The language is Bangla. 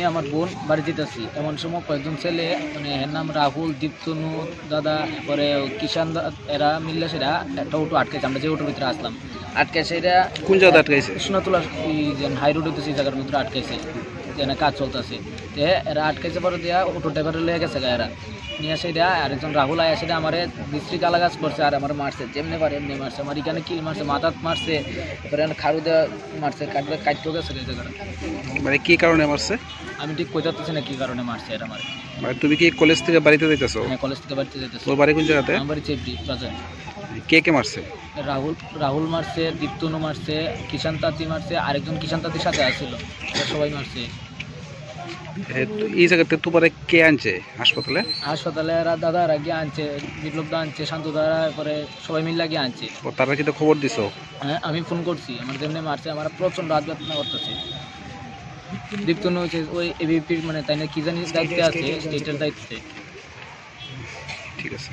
আমি আমার বোন বাড়ি যেতেছি, এমন সময় কয়েকজন ছেলে মানে এর নাম রাহুল, দীপ্তনু দাদা, পরে কিষান এরা মিললে সেটা একটা অটো আটকেছে। আমরা যে অটোর ভিতরে আসলাম আটকে সেটা কোন জায়গায় আটকাইছে? কৃষ্ণতলা যে হাই রোড হইতেছে এই জায়গার ভিতরে আটকাইছে, যেখানে কাজ চলতেছে। তো এরা আটকাইছে পরে দিয়া অটো ড্রাইভারে লয়ে গেছে এরা নিয়ে সেটা। আরেকজন রাহুল আয়া সেটা আমার বিশ্রী গালাগাছ করছে আর আমার মারছে, যেমনি পারে এমনি মারছে। আমার এখানে কিল মারছে, মাথাত মারছে, এবারে খারু দেওয়া মারছে, কাটতেও গেছে এই জায়গাটা। মানে কি কারণে মারছে? আমি ঠিক কই যাচ্ছি না কি কারণে মারছে এরা আমার। মানে তুমি কি কলেজ থেকে বাড়িতে যাইতেছো? হ্যাঁ, কলেজ থেকে বাড়িতে যেতেছি। তোর বাড়ি কোন জায়গাতে? আমার বাড়ি চেপড়ি বাজার। কে কে মারছে? রাহুল মারছে, দীপ্তনু মারছে, কিষান তাঁতি মারছে, আরেকজন কিষান তাঁতির সাথে আসছিল, সবাই মারছে। এই জায়গাতে তোমারে কে আনছে হাসপাতালে? হাসপাতালে এরা দাদারা গিয়ে আনছে, বিপ্লব দা আনছে, শান্ত দাদা, পরে সবাই মিলে গিয়ে আনছে। তারা কি তো খবর দিছো? হ্যাঁ, আমি ফোন করছি। আমার যেমনি মারছে আমার প্রচণ্ড হাত ব্যথা করতেছে। দীপ্তনু হচ্ছে ওই এবিপির মানে তাই না কি জানি দায়িত্বে আছে, স্টেটের দায়িত্বে। ঠিক আছে।